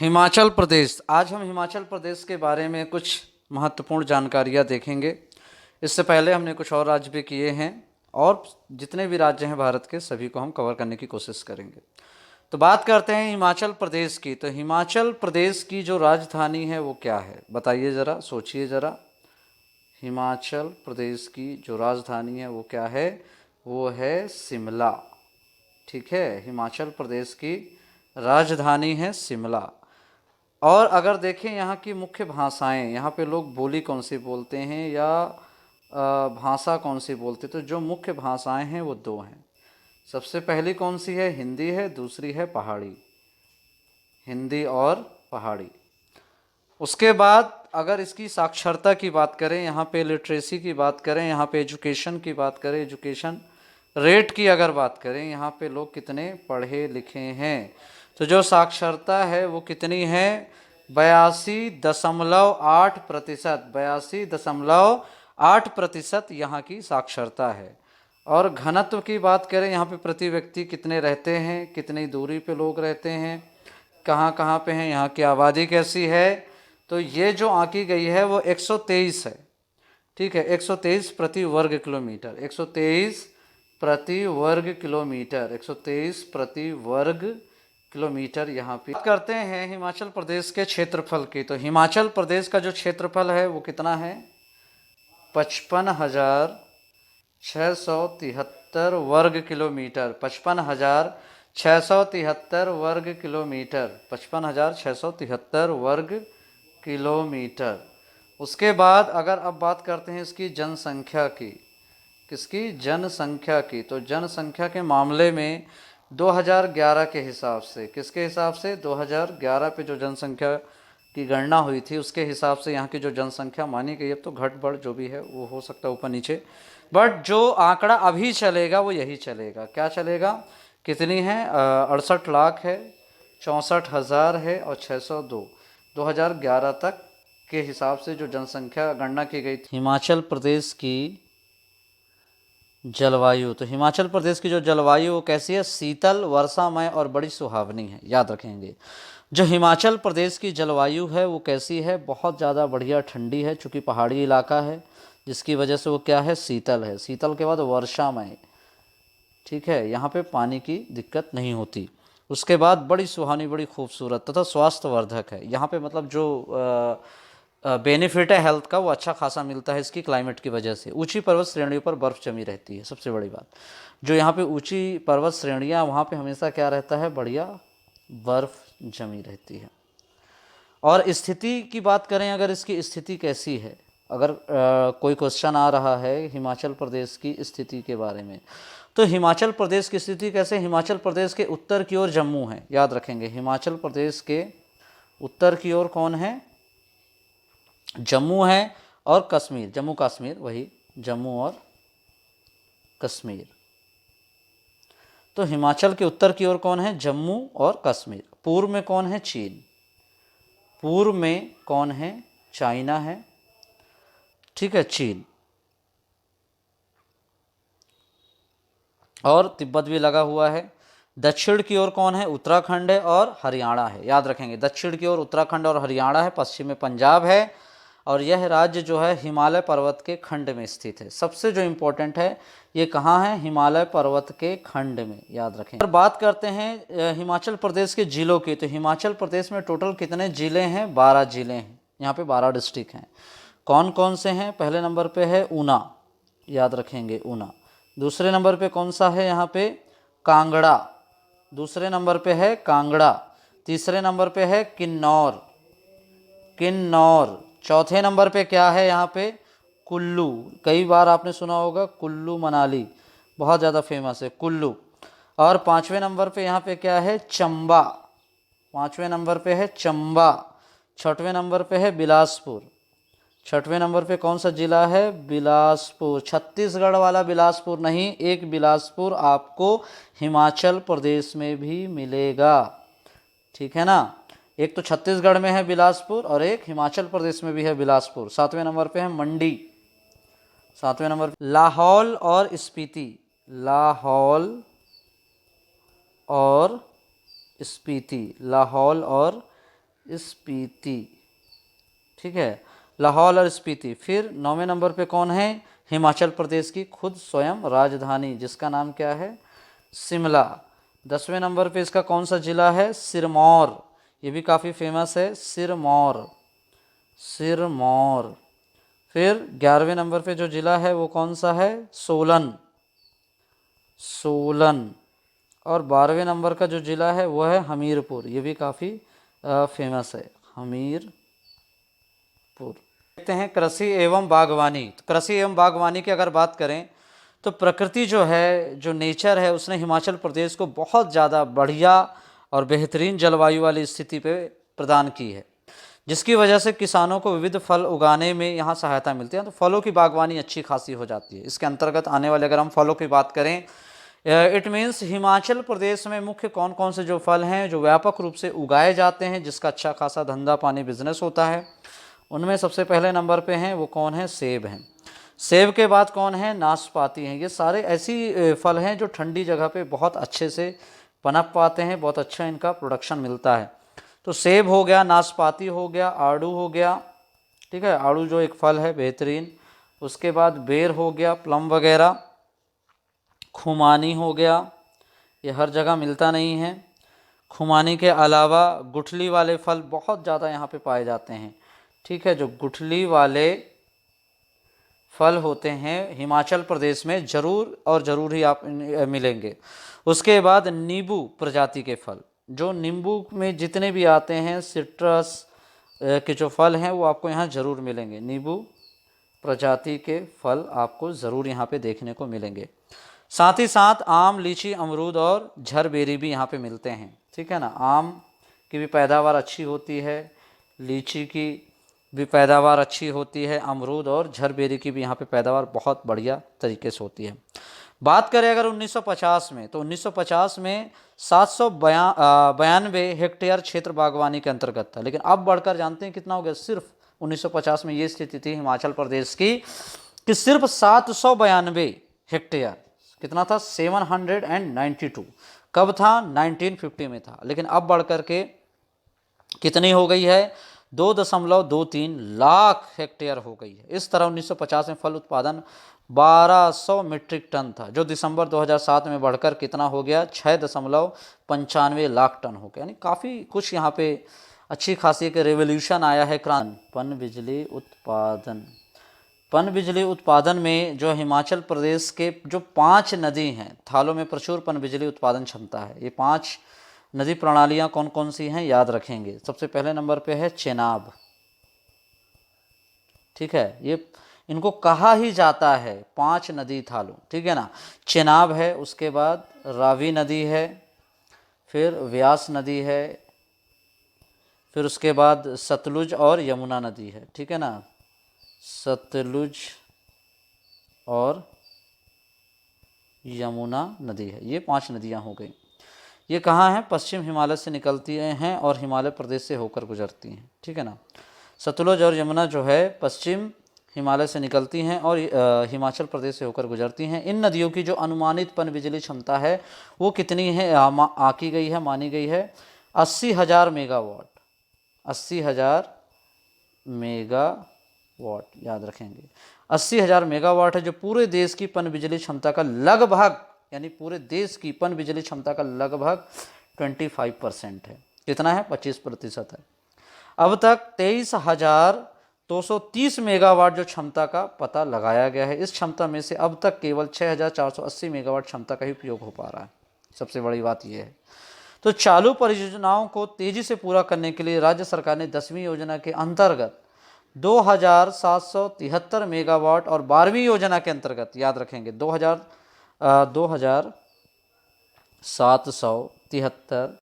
हिमाचल प्रदेश। आज हम हिमाचल प्रदेश के बारे में कुछ महत्वपूर्ण जानकारियाँ देखेंगे। इससे पहले हमने कुछ और राज्य भी किए हैं और जितने भी राज्य हैं भारत के सभी को हम कवर करने की कोशिश करेंगे। तो बात करते हैं हिमाचल प्रदेश की। तो हिमाचल प्रदेश की जो राजधानी है वो क्या है, बताइए ज़रा, सोचिए ज़रा। हिमाचल प्रदेश की जो राजधानी है वो क्या है? वो है शिमला। ठीक है, हिमाचल प्रदेश की राजधानी है शिमला। और अगर देखें यहाँ की मुख्य भाषाएं, यहाँ पे लोग बोली कौन सी बोलते हैं या भाषा कौन सी बोलते हैं, तो जो मुख्य भाषाएं हैं वो दो हैं। सबसे पहली कौन सी है? हिंदी है। दूसरी है पहाड़ी। हिंदी और पहाड़ी। उसके बाद अगर इसकी साक्षरता की बात करें, यहाँ पे लिटरेसी की बात करें, यहाँ पे एजुकेशन की बात करें, एजुकेशन रेट की अगर बात करें, यहाँ पे लोग कितने पढ़े लिखे हैं, तो जो साक्षरता है वो कितनी है? 82.8%। 82.8% यहाँ की साक्षरता है। और घनत्व की बात करें, यहाँ पे प्रति व्यक्ति कितने रहते हैं, कितनी दूरी पे लोग रहते हैं, कहाँ कहाँ पे हैं, यहाँ की आबादी कैसी है, तो ये जो आंकी गई है वो 123 है। ठीक है, 123 प्रति वर्ग किलोमीटर। 123 प्रति वर्ग किलोमीटर। 123 प्रति वर्ग किलोमीटर यहाँ पे। बात करते हैं हिमाचल प्रदेश के क्षेत्रफल की। तो हिमाचल प्रदेश का जो क्षेत्रफल है वो कितना है? 55,673 वर्ग किलोमीटर। 55,673 वर्ग किलोमीटर। 55,673 वर्ग किलोमीटर। उसके बाद अगर अब बात करते हैं इसकी जनसंख्या की। किसकी? जनसंख्या की। तो जनसंख्या के मामले में 2011 के हिसाब से, किसके हिसाब से? 2011 पे जो जनसंख्या की गणना हुई थी उसके हिसाब से यहाँ की जो जनसंख्या मानी गई, अब तो घट बढ़ जो भी है वो हो सकता है ऊपर नीचे, बट जो आंकड़ा अभी चलेगा वो यही चलेगा। क्या चलेगा? कितनी है? 68 लाख है, 64,000 है और 602। 2011 तक के हिसाब से जो जनसंख्या गणना की गई थी। हिमाचल प्रदेश की जलवायु। तो हिमाचल प्रदेश की जो जलवायु वो कैसी है? शीतल, वर्षामय और बड़ी सुहावनी है। याद रखेंगे, जो हिमाचल प्रदेश की जलवायु है वो कैसी है? बहुत ज़्यादा बढ़िया ठंडी है, चूँकि पहाड़ी इलाका है जिसकी वजह से वो क्या है? शीतल है। शीतल के बाद वर्षामय। ठीक है, यहाँ पे पानी की दिक्कत नहीं होती। उसके बाद बड़ी सुहानी, बड़ी खूबसूरत तथा स्वास्थ्यवर्धक है। यहाँ पे मतलब जो बेनिफिट है हेल्थ का वो अच्छा खासा मिलता है इसकी क्लाइमेट की वजह से। ऊंची पर्वत श्रेणियों पर बर्फ़ जमी रहती है। सबसे बड़ी बात, जो यहाँ पे ऊंची पर्वत श्रेणियाँ, वहाँ पे हमेशा क्या रहता है? बढ़िया बर्फ़ जमी रहती है। और स्थिति की बात करें, अगर इसकी स्थिति कैसी है, अगर कोई क्वेश्चन आ रहा है हिमाचल प्रदेश की स्थिति के बारे में, तो हिमाचल प्रदेश की स्थिति कैसे? हिमाचल प्रदेश के उत्तर की ओर जम्मू है। याद रखेंगे, हिमाचल प्रदेश के उत्तर की ओर कौन है? जम्मू है और कश्मीर, जम्मू कश्मीर, वही जम्मू और कश्मीर। तो हिमाचल के उत्तर की ओर कौन है? जम्मू और कश्मीर। पूर्व में कौन है? चीन। पूर्व में कौन है? चाइना है। ठीक है, चीन और तिब्बत भी लगा हुआ है। दक्षिण की ओर कौन है? उत्तराखंड है और हरियाणा है। याद रखेंगे, दक्षिण की ओर उत्तराखंड और हरियाणा है। पश्चिम में पंजाब है और यह राज्य जो है हिमालय पर्वत के खंड में स्थित है। सबसे जो इम्पोर्टेंट है, ये कहाँ है? हिमालय पर्वत के खंड में। याद रखें। अगर बात करते हैं हिमाचल प्रदेश के जिलों की, तो हिमाचल प्रदेश में टोटल कितने जिले हैं? 12 जिले हैं। यहाँ पे 12 डिस्ट्रिक्ट हैं। कौन कौन से हैं? पहले नंबर पे है ऊना। याद रखेंगे, ऊना। दूसरे नंबर पे कौन सा है? यहाँ पे कांगड़ा। दूसरे नंबर पे है कांगड़ा। तीसरे नंबर पे है किन्नौर। किन्नौर। चौथे नंबर पे क्या है? यहाँ पे कुल्लू। कई बार आपने सुना होगा कुल्लू मनाली, बहुत ज़्यादा फेमस है कुल्लू। और पाँचवें नंबर पे यहाँ पे क्या है? चंबा। पाँचवें नंबर पे है चंबा। छठवें नंबर पे है बिलासपुर। छठवें नंबर पे कौन सा जिला है? बिलासपुर। छत्तीसगढ़ वाला बिलासपुर नहीं, एक बिलासपुर आपको हिमाचल प्रदेश में भी मिलेगा। ठीक है ना, एक तो छत्तीसगढ़ में है बिलासपुर और एक हिमाचल प्रदेश में भी है बिलासपुर। सातवें नंबर पे है मंडी। सातवें नंबर पे लाहौल और स्पीति। लाहौल और स्पीति। लाहौल और स्पीति, ठीक है, लाहौल और स्पीति। फिर 9वें नंबर पे कौन है, हिमाचल प्रदेश की खुद स्वयं राजधानी जिसका नाम क्या है, शिमला। 10वें नंबर पे इसका कौन सा जिला है, सिरमौर, ये भी काफ़ी फेमस है, सिरमौर, सिरमौर। फिर 11वें नंबर पे जो जिला है वो कौन सा है, सोलन, सोलन। और 12वें नंबर का जो जिला है वो है हमीरपुर, ये भी काफ़ी फेमस है, हमीरपुर। देखते हैं कृषि एवं बागवानी। तो कृषि एवं बागवानी की अगर बात करें तो प्रकृति जो है, जो नेचर है, उसने हिमाचल प्रदेश को बहुत ज़्यादा बढ़िया और बेहतरीन जलवायु वाली स्थिति पे प्रदान की है, जिसकी वजह से किसानों को विविध फल उगाने में यहाँ सहायता मिलती है। तो फलों की बागवानी अच्छी खासी हो जाती है। इसके अंतर्गत आने वाले अगर हम फलों की बात करें, इट मीन्स हिमाचल प्रदेश में मुख्य कौन कौन से जो फल हैं जो व्यापक रूप से उगाए जाते हैं, जिसका अच्छा खासा धंधा पानी बिजनेस होता है, उनमें सबसे पहले नंबर पे हैं वो कौन है, सेब हैं। सेब के बाद कौन है, नाशपाती हैं। ये सारे ऐसी फल हैं जो ठंडी जगह पे बहुत अच्छे से पनप पाते हैं, बहुत अच्छा इनका प्रोडक्शन मिलता है। तो सेब हो गया, नाशपाती हो गया, आड़ू हो गया, ठीक है, आड़ू जो एक फल है बेहतरीन। उसके बाद बेर हो गया, प्लम वगैरह, खुमानी हो गया, ये हर जगह मिलता नहीं है। खुमानी के अलावा गुठली वाले फल बहुत ज़्यादा यहाँ पे पाए जाते हैं, ठीक है, जो गुठली वाले फल होते हैं हिमाचल प्रदेश में ज़रूर और ज़रूर ही आप मिलेंगे। उसके बाद नींबू प्रजाति के फल, जो नींबू में जितने भी आते हैं सिट्रस के जो फल हैं वो आपको यहाँ ज़रूर मिलेंगे। नींबू प्रजाति के फल आपको ज़रूर यहाँ पे देखने को मिलेंगे। साथ ही साथ आम, लीची, अमरूद और झरबेरी भी यहाँ पे मिलते हैं, ठीक है ना। आम की भी पैदावार अच्छी होती है, लीची की भी पैदावार अच्छी होती है, अमरूद और झरबेरी की भी यहाँ पे पैदावार बहुत बढ़िया तरीके से होती है। बात करें अगर 1950 में, तो 1950 में 792 हेक्टेयर क्षेत्र बागवानी के अंतर्गत था, लेकिन अब बढ़कर जानते हैं कितना हो गया, सिर्फ 1950 में ये स्थिति थी हिमाचल प्रदेश की कि सिर्फ 792 हेक्टेयर, कितना था, 792। कब था, 1950 में था, लेकिन अब बढ़कर के कितनी हो गई है, 2.23 लाख हेक्टेयर हो गई है। इस तरह 1950 में फल उत्पादन 1200 मीट्रिक टन था, जो दिसंबर 2007 में बढ़कर कितना हो गया, 6.95 लाख टन हो गया। यानी काफ़ी कुछ यहाँ पे अच्छी खासी एक रेवोल्यूशन आया है। पन बिजली उत्पादन, पन बिजली उत्पादन में जो हिमाचल प्रदेश के जो 5 नदी हैं, थालों में प्रचुर पन बिजली उत्पादन क्षमता है। ये 5 नदी प्रणालियाँ कौन कौन सी हैं, याद रखेंगे। सबसे पहले नंबर पे है चेनाब, ठीक है, ये इनको कहा ही जाता है 5 नदी थालों, ठीक है ना। चेनाब है, उसके बाद रावी नदी है, फिर व्यास नदी है, फिर उसके बाद सतलुज और यमुना नदी है, ठीक है ना, सतलुज और यमुना नदी है। ये 5 नदियाँ हो गई। ये कहाँ हैं, पश्चिम हिमालय से निकलती हैं और हिमालय प्रदेश से होकर गुजरती हैं, ठीक है ना। सतलुज और यमुना जो है पश्चिम हिमालय से निकलती हैं और हिमाचल प्रदेश से होकर गुजरती हैं। इन नदियों की जो अनुमानित पन बिजली क्षमता है वो कितनी है, आकी गई है, मानी गई है 80,000 मेगावाट, 80,000 मेगावाट, याद रखेंगे 80,000 मेगावाट है, जो पूरे देश की पन बिजली क्षमता का लगभग, यानी पूरे देश की पन बिजली क्षमता का लगभग 25% है। कितना है, 25% है। अब तक 23,230 मेगावाट जो क्षमता का पता लगाया गया है। इस क्षमता में से अब तक केवल 6,480 मेगावाट क्षमता का ही उपयोग हो पा रहा है। सबसे बड़ी बात यह है। तो चालू परियोजनाओं को तेजी से पूरा करने के लिए राज्य सरकार ने 10वीं योजना के अंतर्गत 2,773 मेगावाट और 12वीं योजना के अंतर्गत, याद रखेंगे 2,773